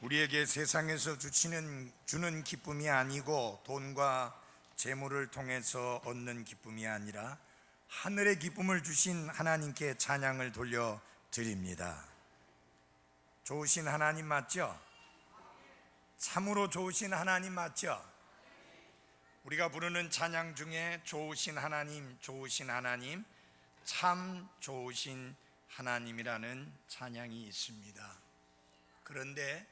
우리에게 세상에서 주는 기쁨이 아니고 돈과 재물을 통해서 얻는 기쁨이 아니라 하늘의 기쁨을 주신 하나님께 찬양을 돌려드립니다. 좋으신 하나님 맞죠? 참으로 좋으신 하나님 맞죠? 우리가 부르는 찬양 중에 좋으신 하나님, 좋으신 하나님, 참 좋으신 하나님이라는 찬양이 있습니다. 그런데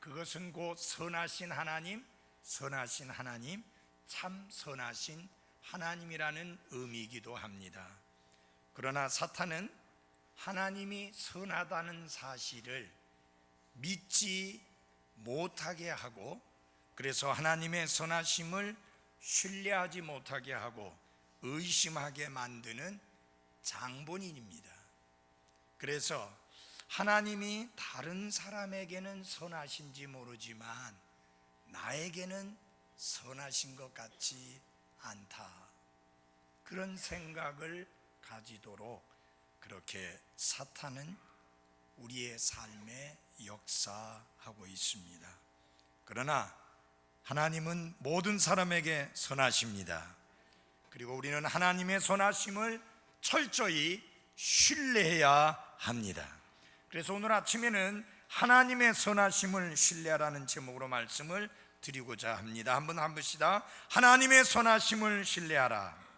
그것은 곧 선하신 하나님, 선하신 하나님, 참 선하신 하나님이라는 의미이기도 합니다. 그러나 사탄은 하나님이 선하다는 사실을 믿지 못하게 하고, 그래서 하나님의 선하심을 신뢰하지 못하게 하고 의심하게 만드는 장본인입니다. 그래서 하나님이 다른 사람에게는 선하신지 모르지만 나에게는 선하신 것 같지 않다, 그런 생각을 가지도록 그렇게 사탄은 우리의 삶에 역사하고 있습니다. 그러나 하나님은 모든 사람에게 선하십니다. 그리고 우리는 하나님의 선하심을 철저히 신뢰해야 합니다. 그래서 오늘 아침에는 하나님의 선하심을 신뢰하라는 제목으로 말씀을 드리고자 합니다. 한번 해봅시다. 하나님의 선하심을 신뢰하라.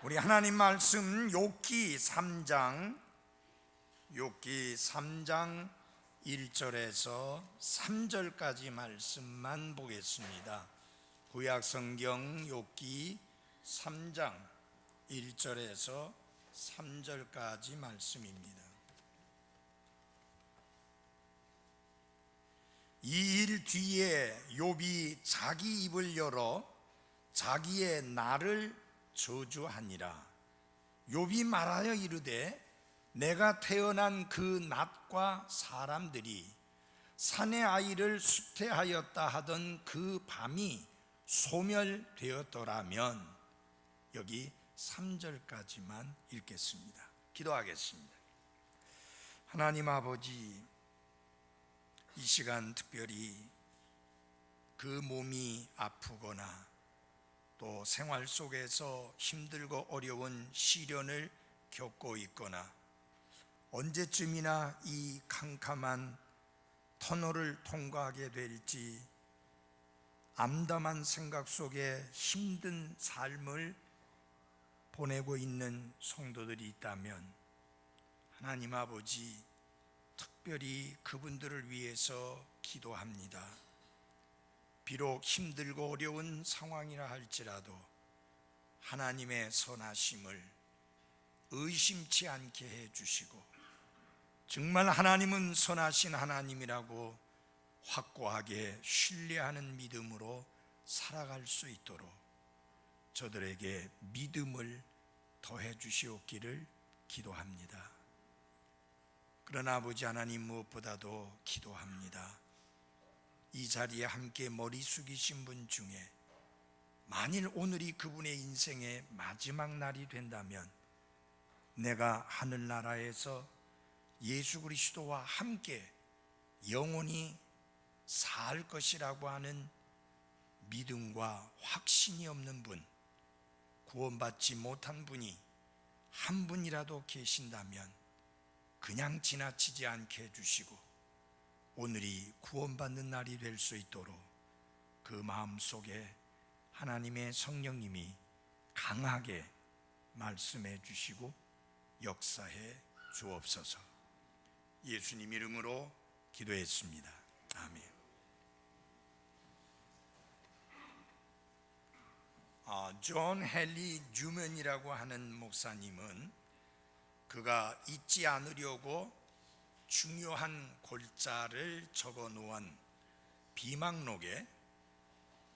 우리 하나님 말씀 욥기 3장 1절에서 3절까지 말씀만 보겠습니다. 구약 성경 욥기 3장 1절에서 3절까지 말씀입니다. 이 일 뒤에 욥이 자기 입을 열어 자기의 날을 저주하니라. 욥이 말하여 이르되 내가 태어난 그 낮과 사람들이 산의 아이를 수태하였다 하던 그 밤이 소멸되었더라면, 여기 3절까지만 읽겠습니다. 기도하겠습니다. 하나님 아버지, 이 시간 특별히 그 몸이 아프거나 또 생활 속에서 힘들고 어려운 시련을 겪고 있거나 언제쯤이나 이 캄캄한 터널을 통과하게 될지 암담한 생각 속에 힘든 삶을 보내고 있는 성도들이 있다면, 하나님 아버지, 특별히 그분들을 위해서 기도합니다. 비록 힘들고 어려운 상황이라 할지라도 하나님의 선하심을 의심치 않게 해주시고, 정말 하나님은 선하신 하나님이라고 확고하게 신뢰하는 믿음으로 살아갈 수 있도록 저들에게 믿음을 더해 주시옵기를 기도합니다. 그러나 아버지 하나님, 무엇보다도 기도합니다. 이 자리에 함께 머리 숙이신 분 중에 만일 오늘이 그분의 인생의 마지막 날이 된다면 내가 하늘나라에서 예수 그리스도와 함께 영원히 살 것이라고 하는 믿음과 확신이 없는 분, 구원받지 못한 분이 한 분이라도 계신다면 그냥 지나치지 않게 해주시고 오늘이 구원받는 날이 될 수 있도록 그 마음속에 하나님의 성령님이 강하게 말씀해 주시고 역사해 주옵소서. 예수님 이름으로 기도했습니다. 아멘. 존 헨리 뉴먼이라고 하는 목사님은 그가 잊지 않으려고 중요한 골자를 적어 놓은 비망록에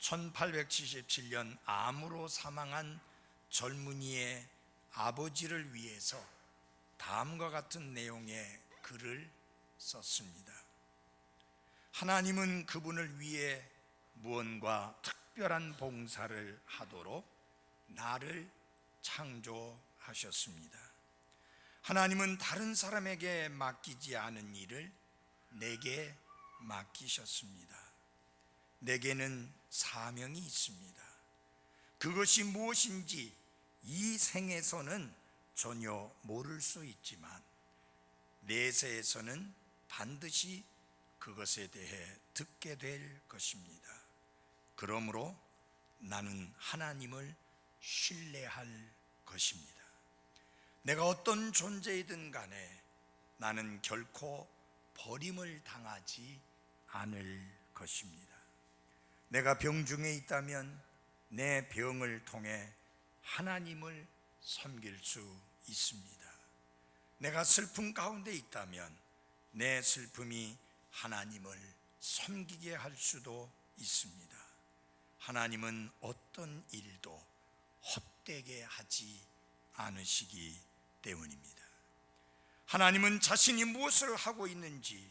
1877년 암으로 사망한 젊은이의 아버지를 위해서 다음과 같은 내용의 글을 썼습니다. 하나님은 그분을 위해 무언가 특별한 봉사를 하도록 나를 창조하셨습니다. 하나님은 다른 사람에게 맡기지 않은 일을 내게 맡기셨습니다. 내게는 사명이 있습니다. 그것이 무엇인지 이 생에서는 전혀 모를 수 있지만 내세에서는 반드시 그것에 대해 듣게 될 것입니다. 그러므로 나는 하나님을 신뢰할 것입니다. 내가 어떤 존재이든 간에 나는 결코 버림을 당하지 않을 것입니다. 내가 병중에 있다면 내 병을 통해 하나님을 섬길 수 있습니다. 내가 슬픔 가운데 있다면 내 슬픔이 하나님을 섬기게 할 수도 있습니다. 하나님은 어떤 일도 헛되게 하지 않으시기 때문입니다. 하나님은 자신이 무엇을 하고 있는지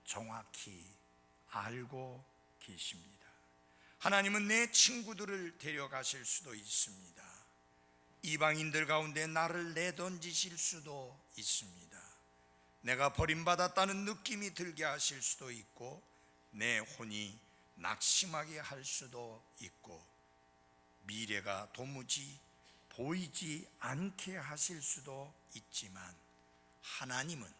정확히 알고 계십니다. 하나님은 내 친구들을 데려가실 수도 있습니다. 이방인들 가운데 나를 내던지실 수도 있습니다. 내가 버림받았다는 느낌이 들게 하실 수도 있고 내 혼이 낙심하게 할 수도 있고 미래가 도무지 보이지 않게 하실 수도 있지만 하나님은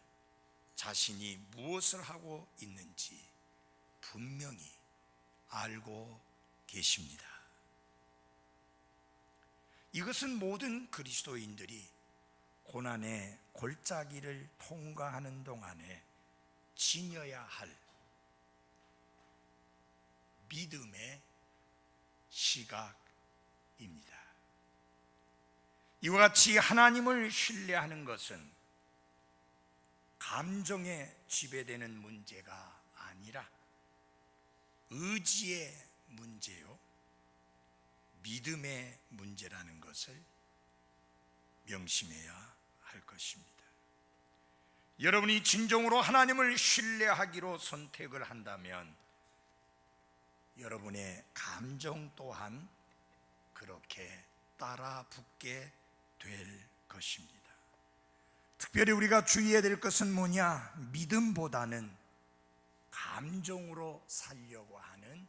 자신이 무엇을 하고 있는지 분명히 알고 계십니다. 이것은 모든 그리스도인들이 고난의 골짜기를 통과하는 동안에 지녀야 할 믿음의 시각입니다. 이와 같이 하나님을 신뢰하는 것은 감정에 지배되는 문제가 아니라 의지의 문제요, 믿음의 문제라는 것을 명심해야 할 것입니다. 여러분이 진정으로 하나님을 신뢰하기로 선택을 한다면 여러분의 감정 또한 그렇게 따라 붙게 될 것입니다. 특별히 우리가 주의해야 될 것은 뭐냐? 믿음보다는 감정으로 살려고 하는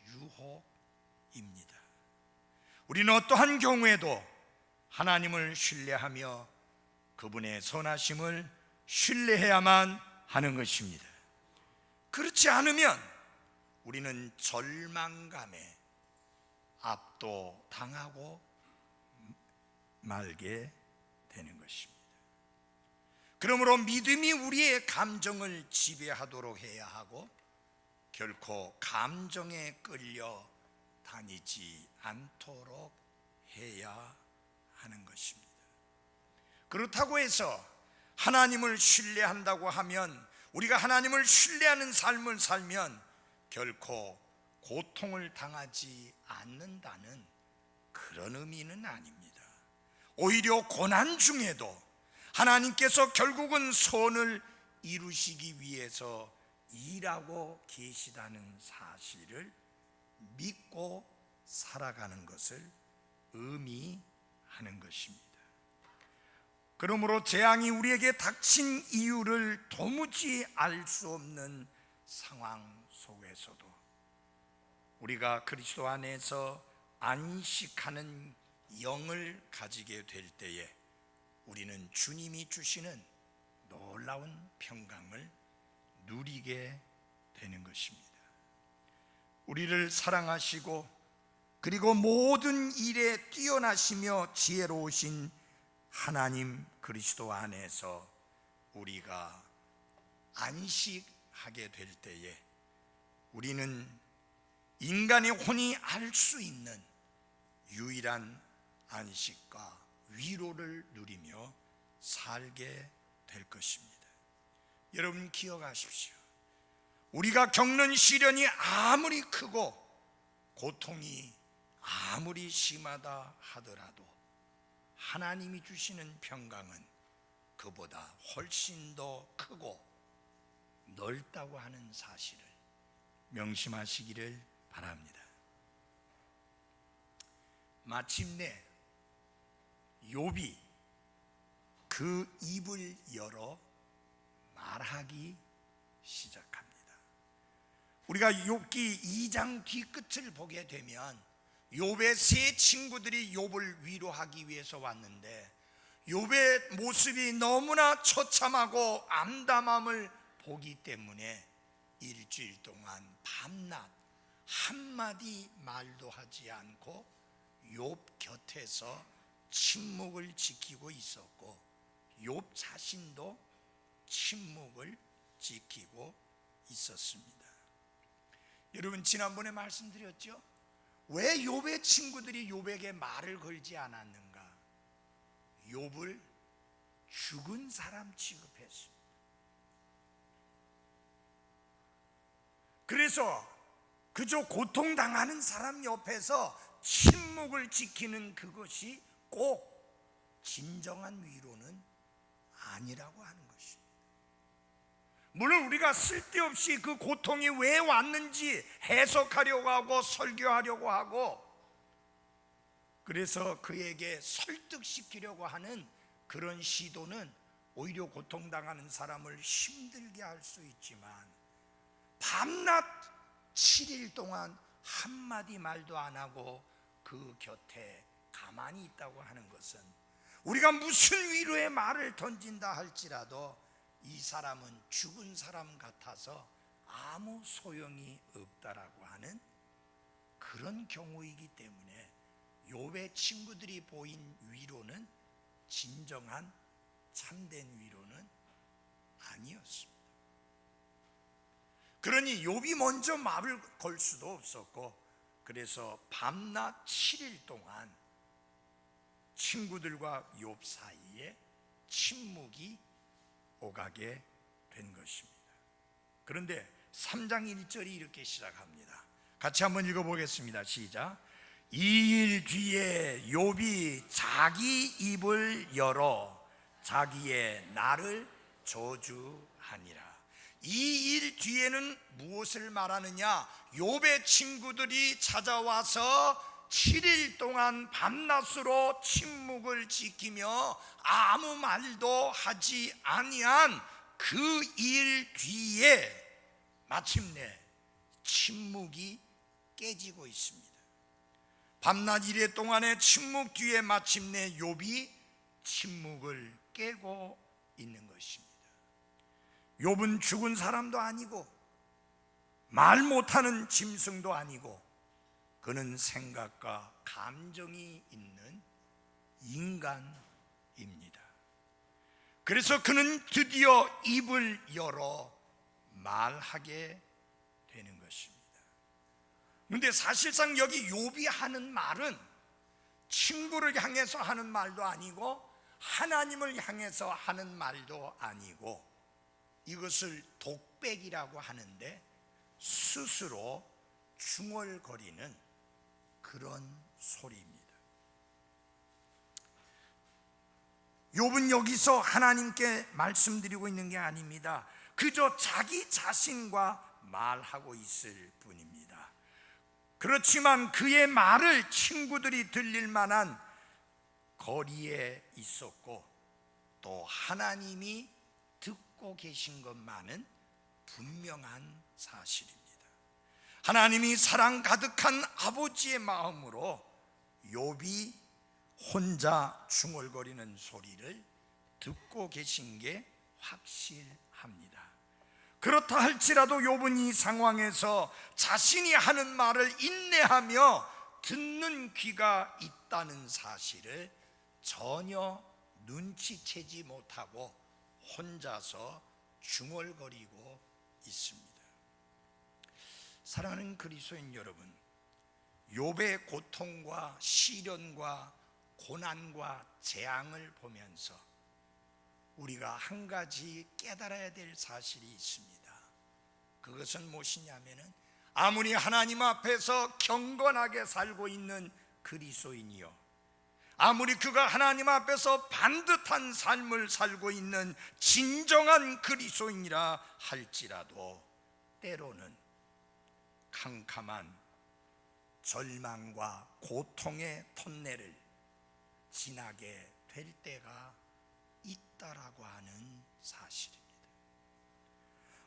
유혹입니다. 우리는 어떠한 경우에도 하나님을 신뢰하며 그분의 선하심을 신뢰해야만 하는 것입니다. 그렇지 않으면 우리는 절망감에 압도당하고 말게 되는 것입니다. 그러므로 믿음이 우리의 감정을 지배하도록 해야 하고 결코 감정에 끌려 다니지 않도록 해야 하는 것입니다. 그렇다고 해서 하나님을 신뢰한다고 하면, 우리가 하나님을 신뢰하는 삶을 살면 결코 고통을 당하지 않는다는 그런 의미는 아닙니다. 오히려 고난 중에도 하나님께서 결국은 선을 이루시기 위해서 일하고 계시다는 사실을 믿고 살아가는 것을 의미하는 것입니다. 그러므로 재앙이 우리에게 닥친 이유를 도무지 알 수 없는 상황 속에서도 우리가 그리스도 안에서 안식하는 영을 가지게 될 때에 우리는 주님이 주시는 놀라운 평강을 누리게 되는 것입니다. 우리를 사랑하시고 그리고 모든 일에 뛰어나시며 지혜로우신 하나님 그리스도 안에서 우리가 안식하게 될 때에 우리는 인간의 혼이 알 수 있는 유일한 안식과 위로를 누리며 살게 될 것입니다. 여러분 기억하십시오. 우리가 겪는 시련이 아무리 크고 고통이 아무리 심하다 하더라도 하나님이 주시는 평강은 그보다 훨씬 더 크고 넓다고 하는 사실을 명심하시기를 바랍니다. 마침내 욥이 그 입을 열어 말하기 시작합니다. 우리가 욥기 2장 뒤끝을 보게 되면 욥의 세 친구들이 욥을 위로하기 위해서 왔는데 욥의 모습이 너무나 처참하고 암담함을 보기 때문에 일주일 동안 밤낮 한마디 말도 하지 않고 욥 곁에서 침묵을 지키고 있었고 욥 자신도 침묵을 지키고 있었습니다. 여러분, 지난번에 말씀드렸죠? 왜 욥의 친구들이 욥에게 말을 걸지 않았는가? 욥을 죽은 사람 취급했습니다. 그래서 그저 고통당하는 사람 옆에서 침묵을 지키는 그것이 꼭 진정한 위로는 아니라고 하는 것입니다. 물론 우리가 쓸데없이 그 고통이 왜 왔는지 해석하려고 하고 설교하려고 하고 그래서 그에게 설득시키려고 하는 그런 시도는 오히려 고통당하는 사람을 힘들게 할 수 있지만 밤낮 7일 동안 한마디 말도 안 하고 그 곁에 가만히 있다고 하는 것은 우리가 무슨 위로의 말을 던진다 할지라도 이 사람은 죽은 사람 같아서 아무 소용이 없다라고 하는 그런 경우이기 때문에 욥의 친구들이 보인 위로는 진정한 참된 위로는 아니었습니다. 그러니 욥이 먼저 말을 걸 수도 없었고 그래서 밤낮 7일 동안 친구들과 욥 사이에 침묵이 오가게 된 것입니다. 그런데 3장 1절이 이렇게 시작합니다. 같이 한번 읽어보겠습니다. 시작. 이 일 뒤에 욥이 자기 입을 열어 자기의 날을 저주하니라. 이 일 뒤에는 무엇을 말하느냐? 욥의 친구들이 찾아와서 7일 동안 밤낮으로 침묵을 지키며 아무 말도 하지 아니한 그 일 뒤에 마침내 침묵이 깨지고 있습니다. 밤낮 이래 동안의 침묵 뒤에 마침내 욥이 침묵을 깨고 있는 것입니다. 욥은 죽은 사람도 아니고 말 못하는 짐승도 아니고 그는 생각과 감정이 있는 인간입니다. 그래서 그는 드디어 입을 열어 말하게 되는 것입니다. 그런데 사실상 여기 욥이 하는 말은 친구를 향해서 하는 말도 아니고 하나님을 향해서 하는 말도 아니고 이것을 독백이라고 하는데 스스로 중얼거리는 그런 소리입니다. 욥은 여기서 하나님께 말씀드리고 있는 게 아닙니다. 그저 자기 자신과 말하고 있을 뿐입니다. 그렇지만 그의 말을 친구들이 들릴 만한 거리에 있었고 또 하나님이 듣고 계신 것만은 분명한 사실입니다. 하나님이 사랑 가득한 아버지의 마음으로 욥이 혼자 중얼거리는 소리를 듣고 계신 게 확실합니다. 그렇다 할지라도 욥은 이 상황에서 자신이 하는 말을 인내하며 듣는 귀가 있다는 사실을 전혀 눈치채지 못하고 혼자서 중얼거리고 있습니다. 사랑하는 그리스도인 여러분, 욥의 고통과 시련과 고난과 재앙을 보면서 우리가 한 가지 깨달아야 될 사실이 있습니다. 그것은 무엇이냐면은 아무리 하나님 앞에서 경건하게 살고 있는 그리스도인이요, 아무리 그가 하나님 앞에서 반듯한 삶을 살고 있는 진정한 그리스도인이라 할지라도 때로는 캄캄한 절망과 고통의 톤내를 지나게 될 때가 있다라고 하는 사실입니다.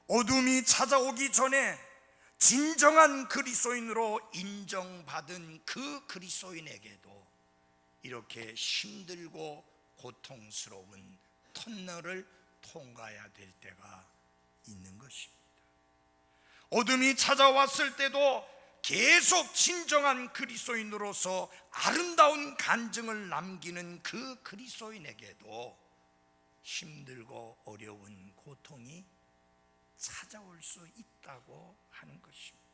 어둠이 찾아오기 전에 진정한 그리스도인으로 인정받은 그 그리스도인에게도 이렇게 힘들고 고통스러운 터널을 통과해야 될 때가 있는 것입니다. 어둠이 찾아왔을 때도 계속 진정한 그리스도인으로서 아름다운 간증을 남기는 그 그리스도인에게도 힘들고 어려운 고통이 찾아올 수 있다고 하는 것입니다.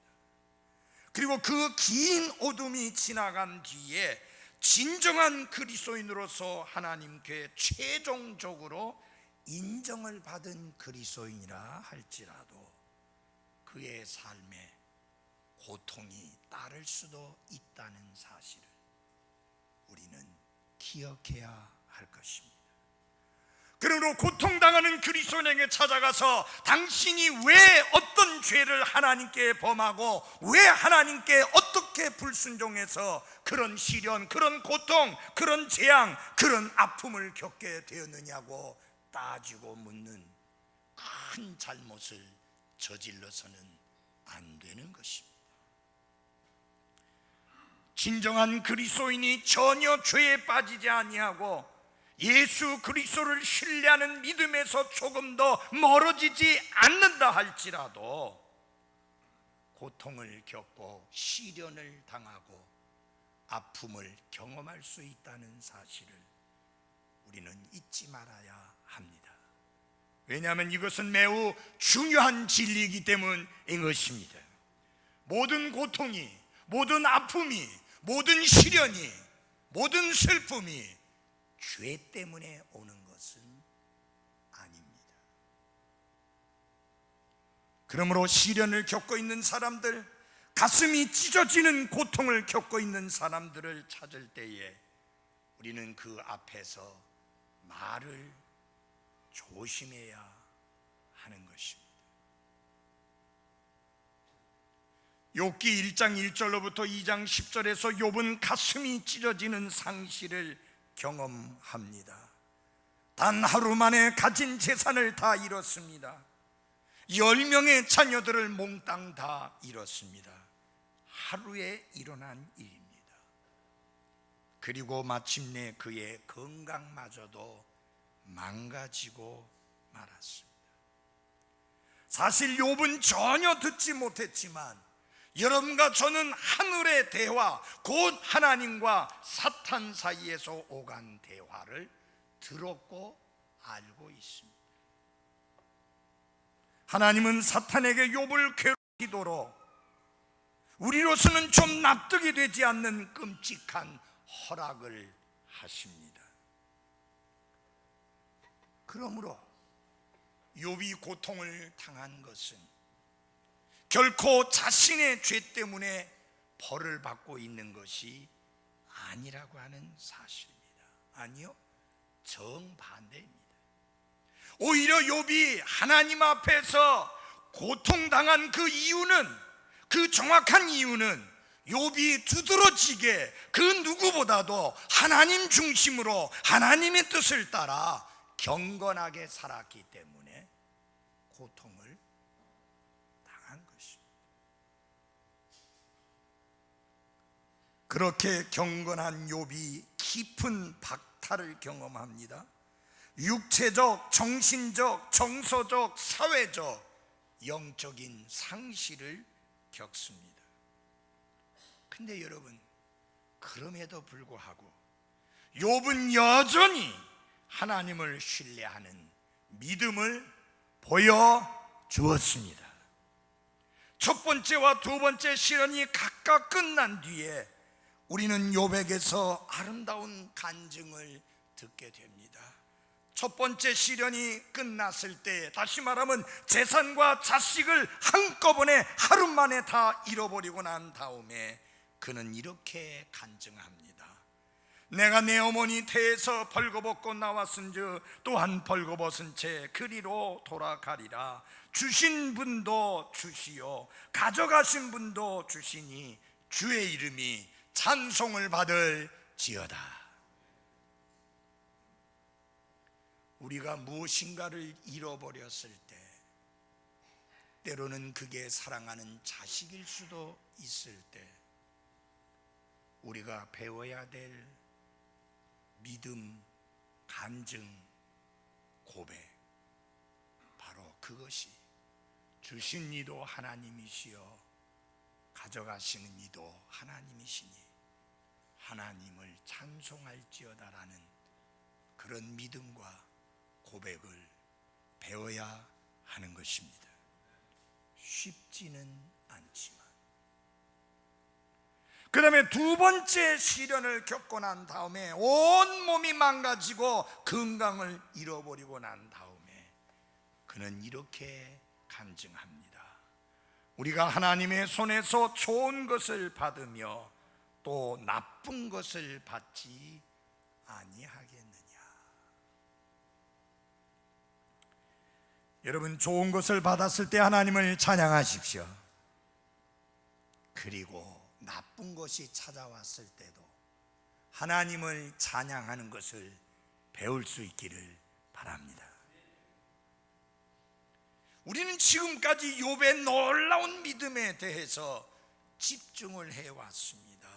그리고 그 긴 어둠이 지나간 뒤에 진정한 그리스도인으로서 하나님께 최종적으로 인정을 받은 그리스도인이라 할지라도 그의 삶에 고통이 따를 수도 있다는 사실을 우리는 기억해야 할 것입니다. 그러므로 고통당하는 그리스도인에게 찾아가서 당신이 왜 어떤 죄를 하나님께 범하고 왜 하나님께 어떻게 불순종해서 그런 시련, 그런 고통, 그런 재앙, 그런 아픔을 겪게 되었느냐고 따지고 묻는 큰 잘못을 저질러서는 안 되는 것입니다. 진정한 그리스도인이 전혀 죄에 빠지지 아니하고 예수 그리스도를 신뢰하는 믿음에서 조금 더 멀어지지 않는다 할지라도 고통을 겪고 시련을 당하고 아픔을 경험할 수 있다는 사실을 우리는 잊지 말아야 합니다. 왜냐하면 이것은 매우 중요한 진리이기 때문인 것입니다. 모든 고통이, 모든 아픔이, 모든 시련이, 모든 슬픔이 죄 때문에 오는 것은 아닙니다. 그러므로 시련을 겪고 있는 사람들, 가슴이 찢어지는 고통을 겪고 있는 사람들을 찾을 때에 우리는 그 앞에서 말을 조심해야 하는 것입니다. 욥기 1장 1절로부터 2장 10절에서 욥은 가슴이 찢어지는 상실을 경험합니다. 단 하루 만에 가진 재산을 다 잃었습니다. 10명의 자녀들을 몽땅 다 잃었습니다. 하루에 일어난 일입니다. 그리고 마침내 그의 건강마저도 망가지고 말았습니다. 사실 욥은 전혀 듣지 못했지만 여러분과 저는 하늘의 대화, 곧 하나님과 사탄 사이에서 오간 대화를 들었고 알고 있습니다. 하나님은 사탄에게 욥을 괴롭히도록 우리로서는 좀 납득이 되지 않는 끔찍한 허락을 하십니다. 그러므로 욥이 고통을 당한 것은 결코 자신의 죄 때문에 벌을 받고 있는 것이 아니라고 하는 사실입니다. 아니요, 정반대입니다. 오히려 욥이 하나님 앞에서 고통당한 그 이유는, 그 정확한 이유는 욥이 두드러지게 그 누구보다도 하나님 중심으로 하나님의 뜻을 따라 경건하게 살았기 때문에 고통을 당한 것입니다. 그렇게 경건한 욥이 깊은 박탈을 경험합니다. 육체적, 정신적, 정서적, 사회적, 영적인 상실을 겪습니다. 근데 여러분, 그럼에도 불구하고 욥은 여전히 하나님을 신뢰하는 믿음을 보여주었습니다. 첫 번째와 두 번째 시련이 각각 끝난 뒤에 우리는 욥에게서 아름다운 간증을 듣게 됩니다. 첫 번째 시련이 끝났을 때, 다시 말하면 재산과 자식을 한꺼번에 하루 만에 다 잃어버리고 난 다음에 그는 이렇게 간증합니다. 내가 내 어머니 태에서 벌거벗고 나왔은즉 또한 벌거벗은 채 그리로 돌아가리라. 주신 분도 주시오, 가져가신 분도 주시니 주의 이름이 찬송을 받을지어다. 우리가 무엇인가를 잃어버렸을 때 때로는 그게 사랑하는 자식일 수도 있을 때 우리가 배워야 될 믿음, 간증, 고백, 바로 그것이 주신 이도 하나님이시여 가져가시는 이도 하나님이시니 하나님을 찬송할지어다라는 그런 믿음과 고백을 배워야 하는 것입니다. 쉽지는 않지만. 그 다음에 두 번째 시련을 겪고 난 다음에 온 몸이 망가지고 건강을 잃어버리고 난 다음에 그는 이렇게 간증합니다. 우리가 하나님의 손에서 좋은 것을 받으며 또 나쁜 것을 받지 아니하겠느냐. 여러분, 좋은 것을 받았을 때 하나님을 찬양하십시오. 그리고 나쁜 것이 찾아왔을 때도 하나님을 찬양하는 것을 배울 수 있기를 바랍니다. 우리는 지금까지 욥의 놀라운 믿음에 대해서 집중을 해왔습니다.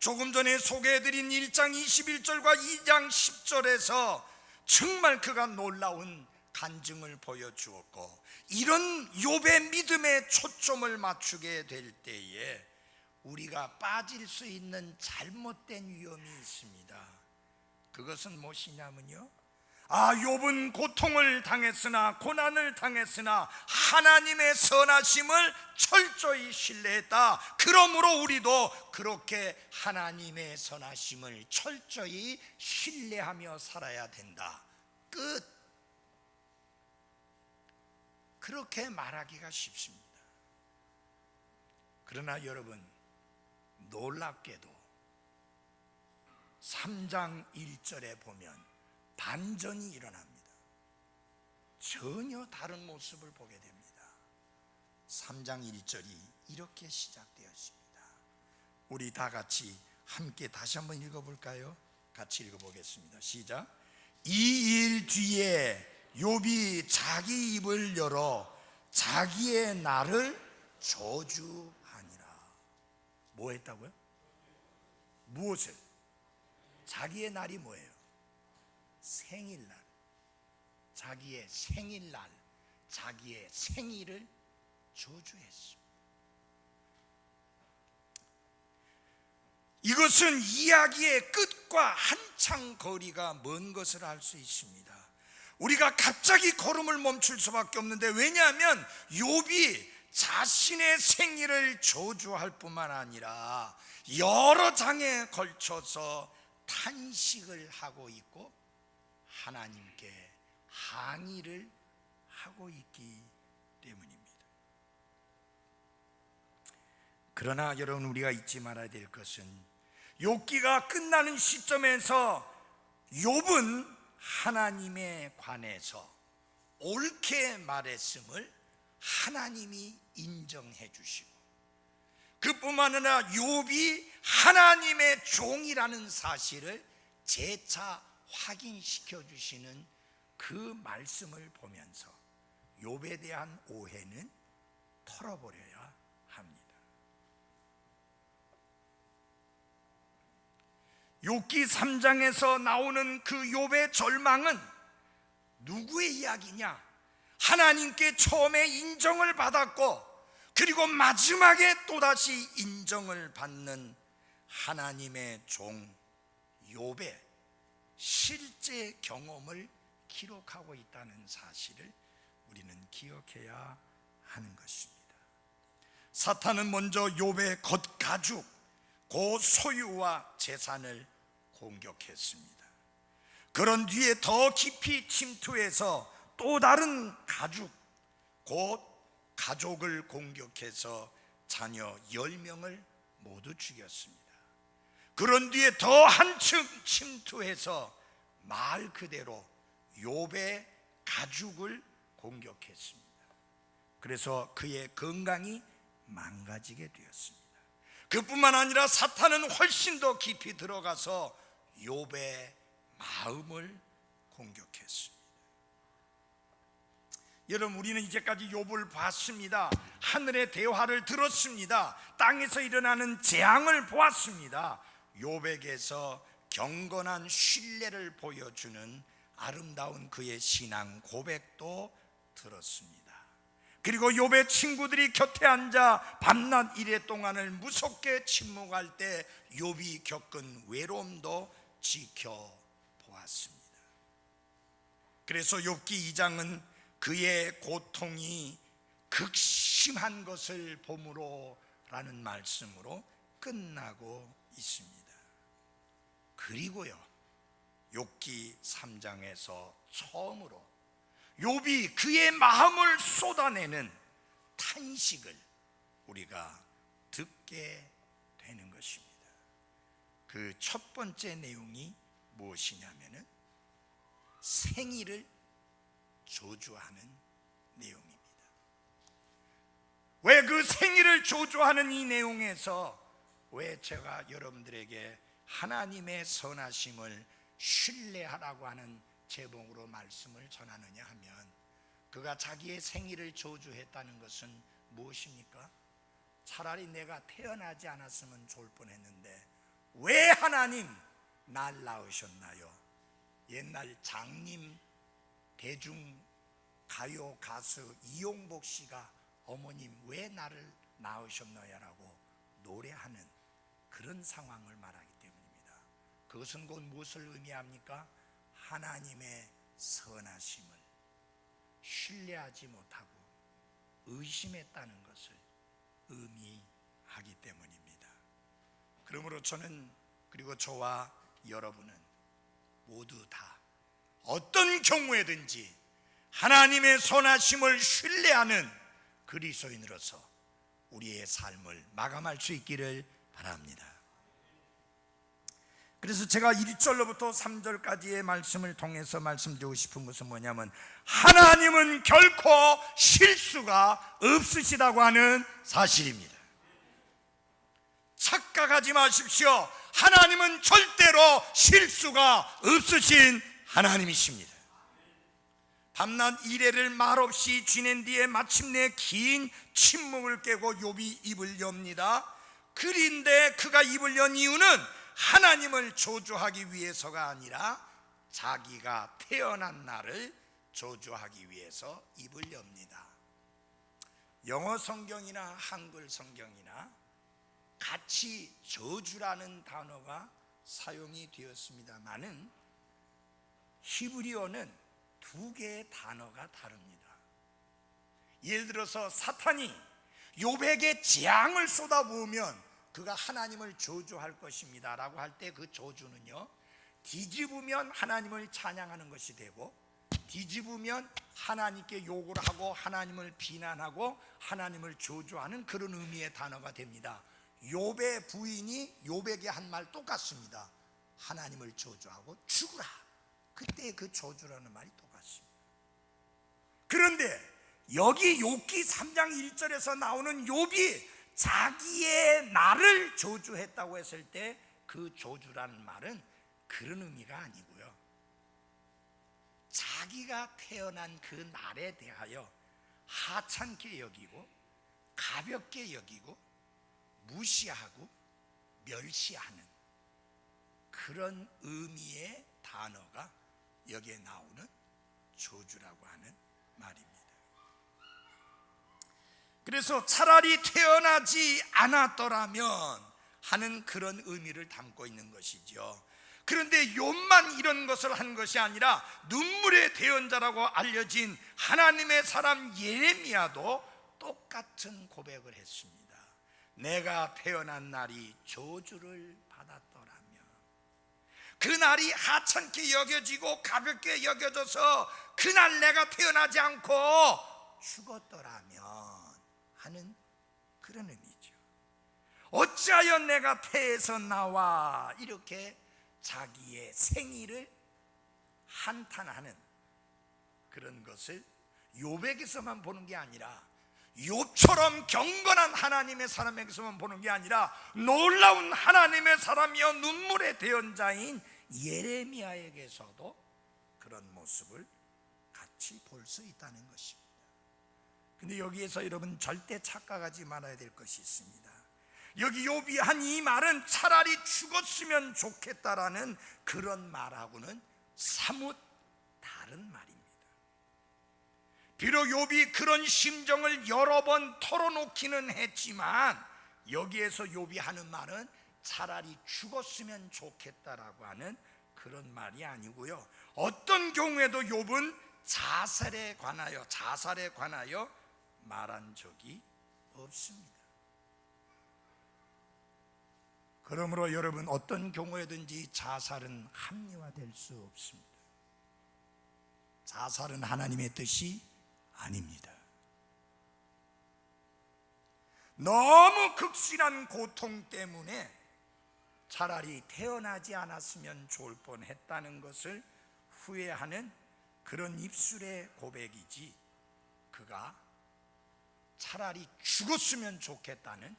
조금 전에 소개해드린 1장 21절과 2장 10절에서 정말 그가 놀라운 간증을 보여주었고, 이런 욥의 믿음에 초점을 맞추게 될 때에 우리가 빠질 수 있는 잘못된 위험이 있습니다. 그것은 무엇이냐면요, 욥은 고통을 당했으나 고난을 당했으나 하나님의 선하심을 철저히 신뢰했다. 그러므로 우리도 그렇게 하나님의 선하심을 철저히 신뢰하며 살아야 된다. 끝. 그렇게 말하기가 쉽습니다. 그러나 여러분, 놀랍게도 3장 1절에 보면 반전이 일어납니다. 전혀 다른 모습을 보게 됩니다. 3장 1절이 이렇게 시작되었습니다. 우리 다 같이 함께 다시 한번 읽어볼까요? 같이 읽어보겠습니다. 시작. 이 일 뒤에 욥이 자기 입을 열어 자기의 날을 저주하니라. 뭐 했다고요? 무엇을? 자기의 날이 뭐예요? 생일날. 자기의 생일날, 자기의 생일을 저주했습니다. 이것은 이야기의 끝과 한참 거리가 먼 것을 알 수 있습니다. 우리가 갑자기 걸음을 멈출 수밖에 없는데, 왜냐하면 욥이 자신의 생일을 저주할 뿐만 아니라 여러 장에 걸쳐서 탄식을 하고 있고 하나님께 항의를 하고 있기 때문입니다. 그러나 여러분, 우리가 잊지 말아야 될 것은 욥기가 끝나는 시점에서 욥은 하나님에 관해서 옳게 말했음을 하나님이 인정해 주시고, 그뿐만 아니라 욥이 하나님의 종이라는 사실을 재차 확인시켜 주시는 그 말씀을 보면서 욥에 대한 오해는 털어버려야 합니다. 욥기 3장에서 나오는 그 욥의 절망은 누구의 이야기냐? 하나님께 처음에 인정을 받았고, 그리고 마지막에 또다시 인정을 받는 하나님의 종 욥의 실제 경험을 기록하고 있다는 사실을 우리는 기억해야 하는 것입니다. 사탄은 먼저 욥의 겉가죽, 그 소유와 재산을 공격했습니다. 그런 뒤에 더 깊이 침투해서 또 다른 가죽, 곧 가족을 공격해서 자녀 10명을 모두 죽였습니다. 그런 뒤에 더 한층 침투해서 말 그대로 욥의 가죽을 공격했습니다. 그래서 그의 건강이 망가지게 되었습니다. 그뿐만 아니라 사탄은 훨씬 더 깊이 들어가서 욥의 마음을 공격했습니다. 여러분, 우리는 이제까지 욥을 봤습니다. 하늘의 대화를 들었습니다. 땅에서 일어나는 재앙을 보았습니다. 욥에게서 경건한 신뢰를 보여주는 아름다운 그의 신앙 고백도 들었습니다. 그리고 욥의 친구들이 곁에 앉아 밤낮 이래 동안을 무섭게 침묵할 때 욥이 겪은 외로움도 지켜보았습니다. 그래서 욥기 2장은 그의 고통이 극심한 것을 보므로 라는 말씀으로 끝나고 있습니다. 그리고요, 욥기 3장에서 처음으로 욥이 그의 마음을 쏟아내는 탄식을 우리가 듣게 되는 것입니다. 그 첫 번째 내용이 무엇이냐면은 생일을 저주하는 내용입니다. 왜 그 생일을 저주하는 이 내용에서 왜 제가 여러분들에게 하나님의 선하심을 신뢰하라고 하는 제목으로 말씀을 전하느냐 하면, 그가 자기의 생일을 저주했다는 것은 무엇입니까? 차라리 내가 태어나지 않았으면 좋을 뻔했는데 왜 하나님 날 낳으셨나요? 옛날 장님 대중 가요 가수 이용복 씨가 어머님 왜 나를 낳으셨나요? 라고 노래하는 그런 상황을 말하기 때문입니다. 그것은 곧 무엇을 의미합니까? 하나님의 선하심을 신뢰하지 못하고 의심했다는 것을 의미하기 때문입니다. 그러므로 저는, 그리고 저와 여러분은 모두 다 어떤 경우에든지 하나님의 선하심을 신뢰하는 그리스도인으로서 우리의 삶을 마감할 수 있기를 바랍니다. 그래서 제가 1절로부터 3절까지의 말씀을 통해서 말씀드리고 싶은 것은 뭐냐면, 하나님은 결코 실수가 없으시다고 하는 사실입니다. 착각하지 마십시오. 하나님은 절대로 실수가 없으신 하나님이십니다. 밤낮 이래를 말없이 지낸 뒤에 마침내 긴 침묵을 깨고 욥이 입을 엽니다. 그런데 그가 입을 연 이유는 하나님을 저주하기 위해서가 아니라 자기가 태어난 날을 저주하기 위해서 입을 엽니다. 영어 성경이나 한글 성경이나 같이 저주라는 단어가 사용이 되었습니다만은 히브리어는 두 개의 단어가 다릅니다. 예를 들어서 사탄이 욥에게 재앙을 쏟아부으면 그가 하나님을 저주할 것입니다 라고 할 때 그 저주는요, 뒤집으면 하나님을 찬양하는 것이 되고, 뒤집으면 하나님께 욕을 하고 하나님을 비난하고 하나님을 저주하는 그런 의미의 단어가 됩니다. 욥의 부인이 욥에게 한 말 똑같습니다. 하나님을 저주하고 죽으라. 그때 그 저주라는 말이 똑같습니다. 그런데 여기 욥기 3장 1절에서 나오는 욥이 자기의 나를 저주했다고 했을 때 그 저주라는 말은 그런 의미가 아니고요, 자기가 태어난 그 날에 대하여 하찮게 여기고 가볍게 여기고 무시하고 멸시하는 그런 의미의 단어가 여기에 나오는 저주라고 하는 말입니다. 그래서 차라리 태어나지 않았더라면 하는 그런 의미를 담고 있는 것이죠. 그런데 욥만 이런 것을 한 것이 아니라 눈물의 대언자라고 알려진 하나님의 사람 예레미야도 똑같은 고백을 했습니다. 내가 태어난 날이 저주를 받았더라면, 그 날이 하찮게 여겨지고 가볍게 여겨져서 그날 내가 태어나지 않고 죽었더라면 하는 그런 의미죠. 어찌하여 내가 태에서 나와, 이렇게 자기의 생일을 한탄하는 그런 것을 욥에게서만 보는 게 아니라, 욥처럼 경건한 하나님의 사람에게서만 보는 게 아니라 놀라운 하나님의 사람이여 눈물의 대언자인 예레미야에게서도 그런 모습을 같이 볼 수 있다는 것입니다. 근데 여기에서 여러분 절대 착각하지 말아야 될 것이 있습니다. 여기 욥이 한 이 말은 차라리 죽었으면 좋겠다라는 그런 말하고는 사뭇 다른 말입니다. 비록 욥이 그런 심정을 여러 번 털어놓기는 했지만 여기에서 욥이 하는 말은 차라리 죽었으면 좋겠다라고 하는 그런 말이 아니고요, 어떤 경우에도 욥은 자살에 관하여 말한 적이 없습니다. 그러므로 여러분, 어떤 경우에든지 자살은 합리화될 수 없습니다. 자살은 하나님의 뜻이 아닙니다. 너무 극심한 고통 때문에 차라리 태어나지 않았으면 좋을 뻔했다는 것을 후회하는 그런 입술의 고백이지, 그가 차라리 죽었으면 좋겠다는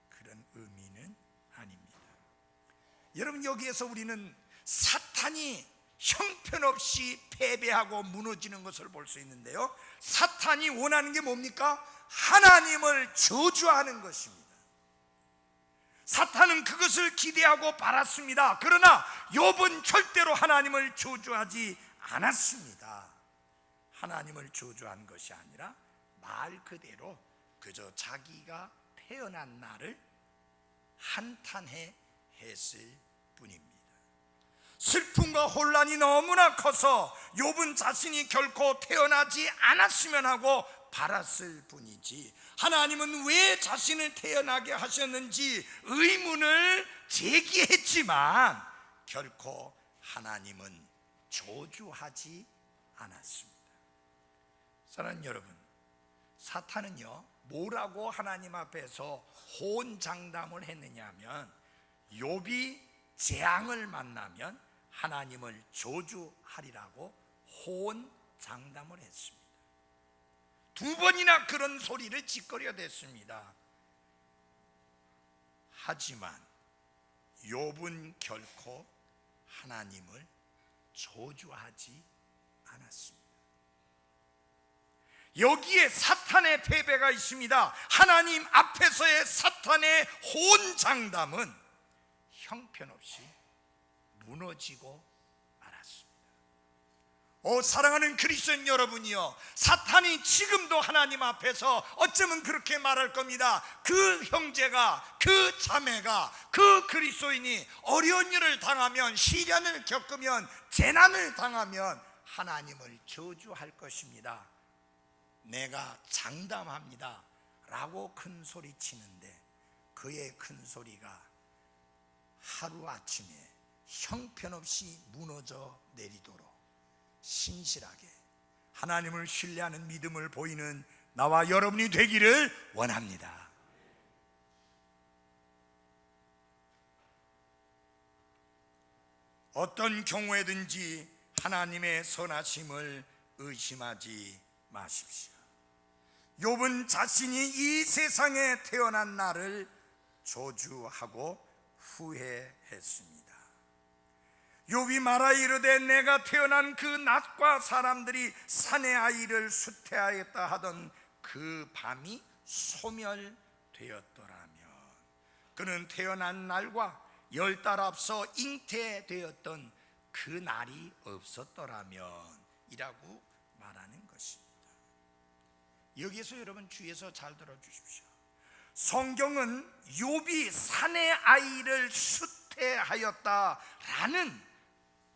그런 의미는 아닙니다. 여러분, 여기에서 우리는 사탄이 형편없이 패배하고 무너지는 것을 볼 수 있는데요, 사탄이 원하는 게 뭡니까? 하나님을 저주하는 것입니다. 사탄은 그것을 기대하고 바랐습니다. 그러나 욥은 절대로 하나님을 저주하지 않았습니다. 하나님을 저주한 것이 아니라 말 그대로 그저 자기가 태어난 날을 한탄해 했을 뿐입니다. 슬픔과 혼란이 너무나 커서 욥은 자신이 결코 태어나지 않았으면 하고 바랐을 뿐이지, 하나님은 왜 자신을 태어나게 하셨는지 의문을 제기했지만 결코 하나님은 저주하지 않았습니다. 사랑하는 여러분, 사탄은요, 뭐라고 하나님 앞에서 호언장담을 했느냐 하면, 욥이 재앙을 만나면 하나님을 저주하리라고 호언장담을 했습니다. 2번이나 그런 소리를 짓거려댔습니다. 하지만 욥은 결코 하나님을 저주하지 않았습니다. 여기에 사탄의 패배가 있습니다. 하나님 앞에서의 사탄의 호언장담은 형편없이 무너지고 말았습니다. 사랑하는 그리스도인 여러분이요, 사탄이 지금도 하나님 앞에서 어쩌면 그렇게 말할 겁니다. 그 형제가, 그 자매가, 그 그리스도인이 어려운 일을 당하면, 시련을 겪으면, 재난을 당하면 하나님을 저주할 것입니다. 내가 장담합니다 라고 큰 소리 치는데, 그의 큰 소리가 하루아침에 형편없이 무너져 내리도록 신실하게 하나님을 신뢰하는 믿음을 보이는 나와 여러분이 되기를 원합니다. 어떤 경우에든지 하나님의 선하심을 의심하지 마십시오. 욥은 자신이 이 세상에 태어난 날을 저주하고 후회했습니다. 욥이 말하 이르되 내가 태어난 그 낮과 사람들이 산의 아이를 수태하였다 하던 그 밤이 소멸되었더라면, 그는 태어난 날과 10달 앞서 잉태되었던 그 날이 없었더라면 이라고 말하는 것입니다. 여기에서 여러분 주의해서 잘 들어주십시오. 성경은 욥이 산의 아이를 수태하였다라는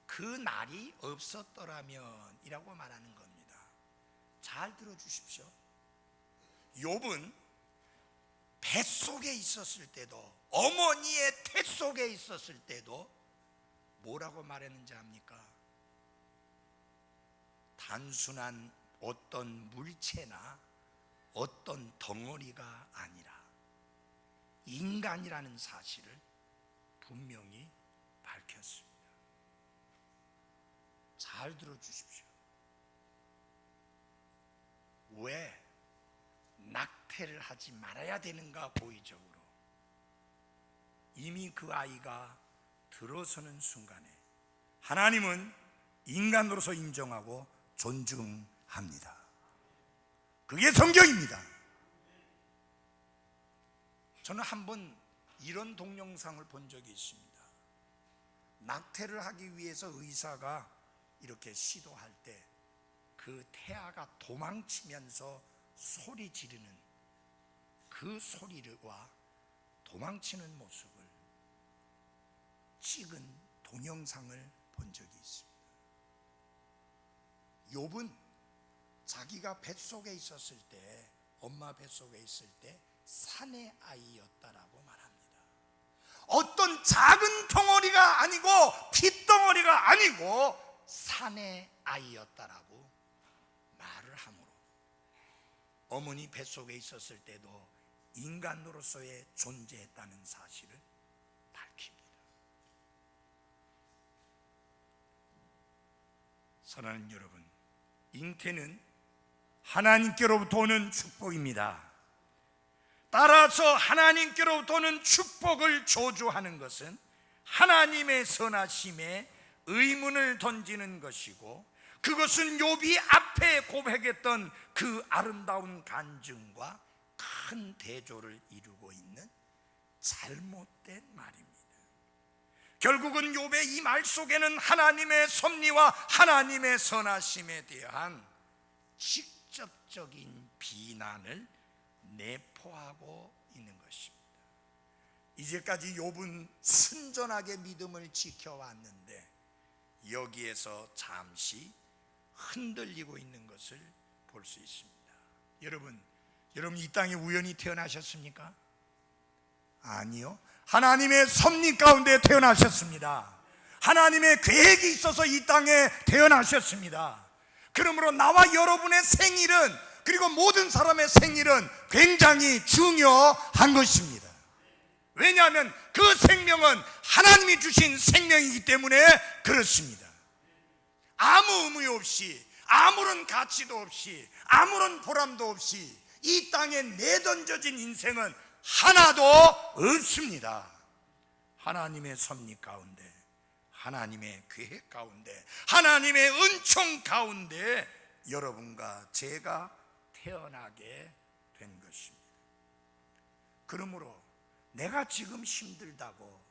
그 날이 없었더라면 이라고 말하는 겁니다. 잘 들어주십시오. 욥은 뱃속에 있었을 때도, 어머니의 태 속에 있었을 때도 뭐라고 말했는지 압니까? 단순한 어떤 물체나 어떤 덩어리가 아니라 인간이라는 사실을 분명히 밝혔습니다. 잘 들어주십시오. 왜 낙태를 하지 말아야 되는가? 고의적으로 이미 그 아이가 들어서는 순간에 하나님은 인간으로서 인정하고 존중합니다. 그게 성경입니다. 저는 한번 이런 동영상을 본 적이 있습니다. 낙태를 하기 위해서 의사가 이렇게 시도할 때 그 태아가 도망치면서 소리 지르는 그 소리와 도망치는 모습을 찍은 동영상을 본 적이 있습니다. 욥은 자기가 뱃속에 있었을 때, 엄마 뱃속에 있을 때 산의 아이였다라고 말합니다. 어떤 작은 덩어리가 아니고 핏덩어리가 아니고 산의 아이였다라고 말을 하므로 어머니 뱃속에 있었을 때도 인간으로서의 존재했다는 사실을 밝힙니다. 사랑하는 여러분, 잉태는 하나님께로부터 오는 축복입니다. 따라서 하나님께로부터 오는 축복을 저주하는 것은 하나님의 선하심에 의문을 던지는 것이고, 그것은 욥이 앞에 고백했던 그 아름다운 간증과 큰 대조를 이루고 있는 잘못된 말입니다. 결국은 욥의 이 말 속에는 하나님의 섭리와 하나님의 선하심에 대한 직접적인 비난을 내포하고 있는 것입니다. 이제까지 욥은 순전하게 믿음을 지켜왔는데 여기에서 잠시 흔들리고 있는 것을 볼 수 있습니다. 여러분 이 땅에 우연히 태어나셨습니까? 아니요. 하나님의 섭리 가운데 태어나셨습니다. 하나님의 계획이 있어서 이 땅에 태어나셨습니다. 그러므로 나와 여러분의 생일은, 그리고 모든 사람의 생일은 굉장히 중요한 것입니다. 왜냐하면 그 생명은 하나님이 주신 생명이기 때문에 그렇습니다. 아무 의미 없이, 아무런 가치도 없이, 아무런 보람도 없이 이 땅에 내던져진 인생은 하나도 없습니다. 하나님의 섭리 가운데, 하나님의 계획 가운데, 하나님의 은총 가운데 여러분과 제가 태어나게 된 것입니다. 그러므로 내가 지금 힘들다고,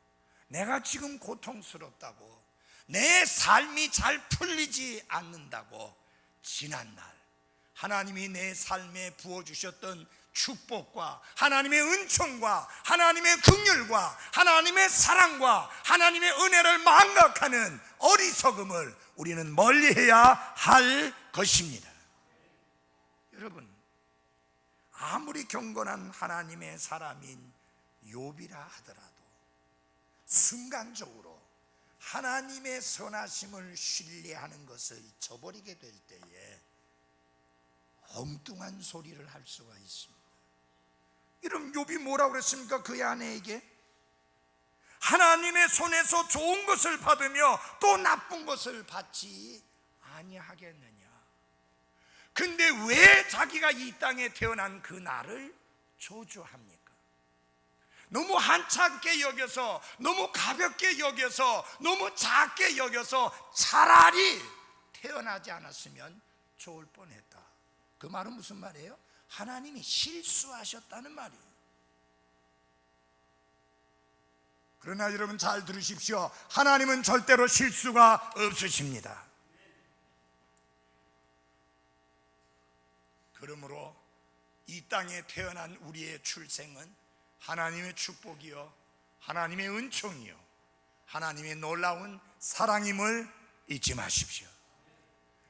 내가 지금 고통스럽다고, 내 삶이 잘 풀리지 않는다고 지난날 하나님이 내 삶에 부어주셨던 축복과 하나님의 은총과 하나님의 긍휼과 하나님의 사랑과 하나님의 은혜를 망각하는 어리석음을 우리는 멀리해야 할 것입니다. 여러분, 아무리 경건한 하나님의 사람인 욥이라 하더라도 순간적으로 하나님의 선하심을 신뢰하는 것을 저버리게 될 때에 엉뚱한 소리를 할 수가 있습니다. 여러분, 욥이 뭐라고 그랬습니까? 그의 아내에게 하나님의 손에서 좋은 것을 받으며 또 나쁜 것을 받지 아니하겠느냐. 근데 왜 자기가 이 땅에 태어난 그 날을 저주합니까? 너무 한찮게 여겨서, 너무 가볍게 여겨서, 너무 작게 여겨서 차라리 태어나지 않았으면 좋을 뻔했다. 그 말은 무슨 말이에요? 하나님이 실수하셨다는 말이에요. 그러나 여러분 잘 들으십시오. 하나님은 절대로 실수가 없으십니다. 그러므로 이 땅에 태어난 우리의 출생은 하나님의 축복이요, 하나님의 은총이요, 하나님의 놀라운 사랑임을 잊지 마십시오.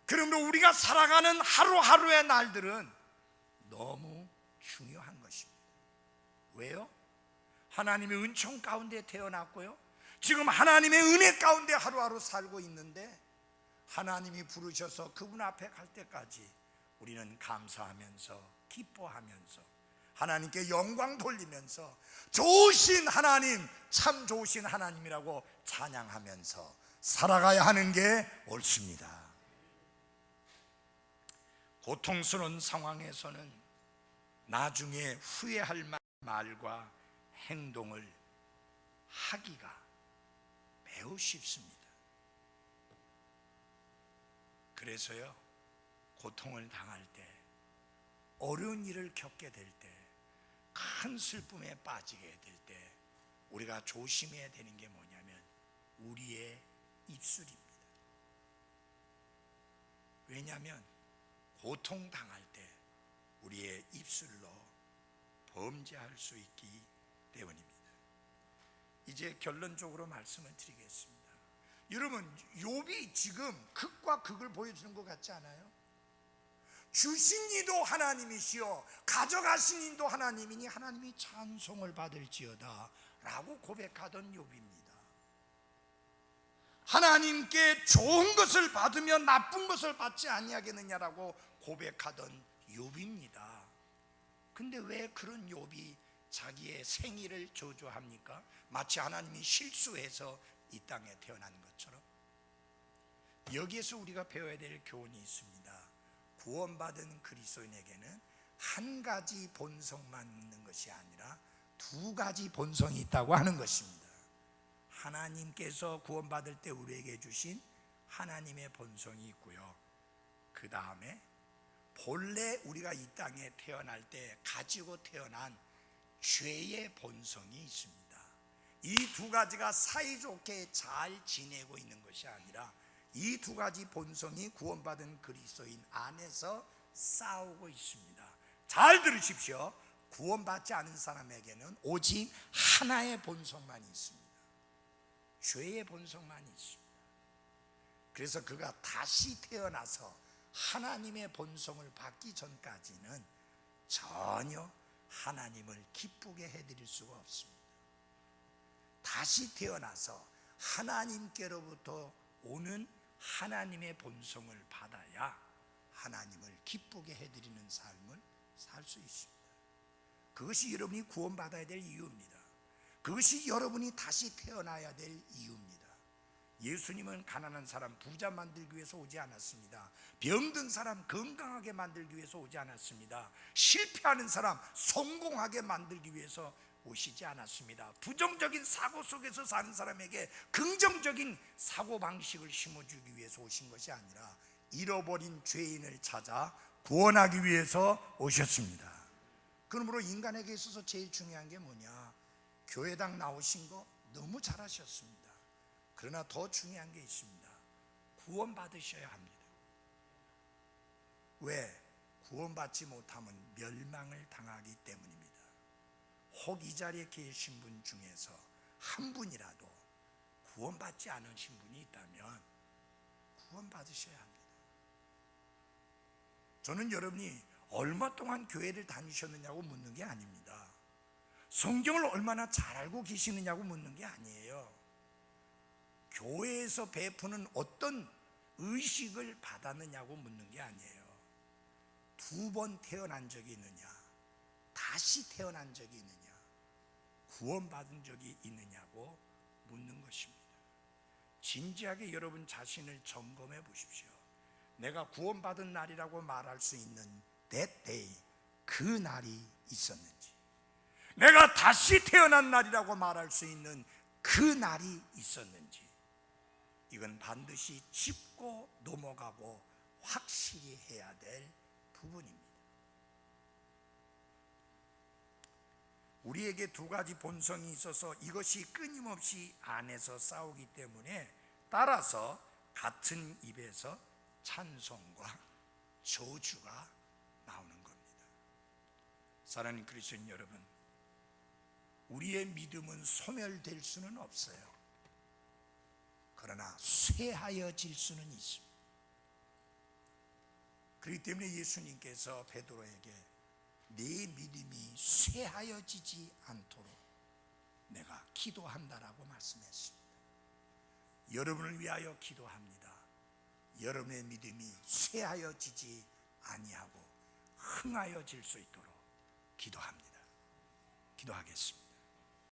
그러므로 우리가 살아가는 하루하루의 날들은 너무 중요한 것입니다. 왜요? 하나님의 은총 가운데 태어났고요, 지금 하나님의 은혜 가운데 하루하루 살고 있는데, 하나님이 부르셔서 그분 앞에 갈 때까지 우리는 감사하면서 기뻐하면서 하나님께 영광 돌리면서 좋으신 하나님, 참 좋으신 하나님이라고 찬양하면서 살아가야 하는 게 옳습니다. 고통스러운 상황에서는 나중에 후회할 말과 행동을 하기가 매우 쉽습니다. 그래서요, 고통을 당할 때 어려운 일을 겪게 될 때, 큰 슬픔에 빠지게 될 때 우리가 조심해야 되는 게 뭐냐면 우리의 입술입니다. 왜냐하면 고통당할 때 우리의 입술로 범죄할 수 있기 때문입니다. 이제 결론적으로 말씀을 드리겠습니다. 여러분, 욥이 지금 극과 극을 보여주는 것 같지 않아요? 주신 이도 하나님이시요 가져가신 이도 하나님이니 하나님이 찬송을 받을지어다 라고 고백하던 욥입니다. 하나님께 좋은 것을 받으면 나쁜 것을 받지 아니하겠느냐라고 고백하던 욥입니다. 근데 왜 그런 욥이 자기의 생일을 저주합니까? 마치 하나님이 실수해서 이 땅에 태어난 것처럼. 여기에서 우리가 배워야 될 교훈이 있습니다. 구원받은 그리스도인에게는 한 가지 본성만 있는 것이 아니라 두 가지 본성이 있다고 하는 것입니다. 하나님께서 구원받을 때 우리에게 주신 하나님의 본성이 있고요, 그 다음에 본래 우리가 이 땅에 태어날 때 가지고 태어난 죄의 본성이 있습니다. 이 두 가지가 사이좋게 잘 지내고 있는 것이 아니라 이 두 가지 본성이 구원받은 그리스도인 안에서 싸우고 있습니다. 잘 들으십시오. 구원받지 않은 사람에게는 오직 하나의 본성만 있습니다. 죄의 본성만 있습니다. 그래서 그가 다시 태어나서 하나님의 본성을 받기 전까지는 전혀 하나님을 기쁘게 해드릴 수가 없습니다. 다시 태어나서 하나님께로부터 오는 하나님의 본성을 받아야 하나님을 기쁘게 해드리는 삶을 살 수 있습니다. 그것이 여러분이 구원받아야 될 이유입니다. 그것이 여러분이 다시 태어나야 될 이유입니다. 예수님은 가난한 사람 부자 만들기 위해서 오지 않았습니다. 병든 사람 건강하게 만들기 위해서 오지 않았습니다. 실패하는 사람 성공하게 만들기 위해서 오시지 않았습니다. 부정적인 사고 속에서 사는 사람에게 긍정적인 사고방식을 심어주기 위해서 오신 것이 아니라 잃어버린 죄인을 찾아 구원하기 위해서 오셨습니다. 그러므로 인간에게 있어서 제일 중요한 게 뭐냐? 교회당 나오신 거 너무 잘하셨습니다. 그러나 더 중요한 게 있습니다. 구원받으셔야 합니다. 왜? 구원받지 못하면 멸망을 당하기 때문입니다. 혹 이 자리에 계신 분 중에서 한 분이라도 구원받지 않으신 분이 있다면 구원받으셔야 합니다. 저는 여러분이 얼마 동안 교회를 다니셨느냐고 묻는 게 아닙니다. 성경을 얼마나 잘 알고 계시느냐고 묻는 게 아니에요. 교회에서 베푸는 어떤 의식을 받았느냐고 묻는 게 아니에요. 2번 태어난 적이 있느냐, 다시 태어난 적이 있느냐, 구원받은 적이 있느냐고 묻는 것입니다. 진지하게 여러분 자신을 점검해 보십시오. 내가 구원받은 날이라고 말할 수 있는 that day, 그 날이 있었는지, 내가 다시 태어난 날이라고 말할 수 있는 그 날이 있었는지, 이건 반드시 짚고 넘어가고 확실히 해야 될 부분입니다. 우리에게 두 가지 본성이 있어서 이것이 끊임없이 안에서 싸우기 때문에 따라서 같은 입에서 찬송과 저주가 나오는 겁니다. 사랑하는 그리스도인 여러분, 우리의 믿음은 소멸될 수는 없어요. 그러나 쇠하여질 수는 있습니다. 그렇기 때문에 예수님께서 베드로에게 네 믿음이 쇠하여지지 않도록 내가 기도한다라고 말씀했습니다. 여러분을 위하여 기도합니다. 여러분의 믿음이 쇠하여지지 아니하고 흥하여질 수 있도록 기도합니다. 기도하겠습니다.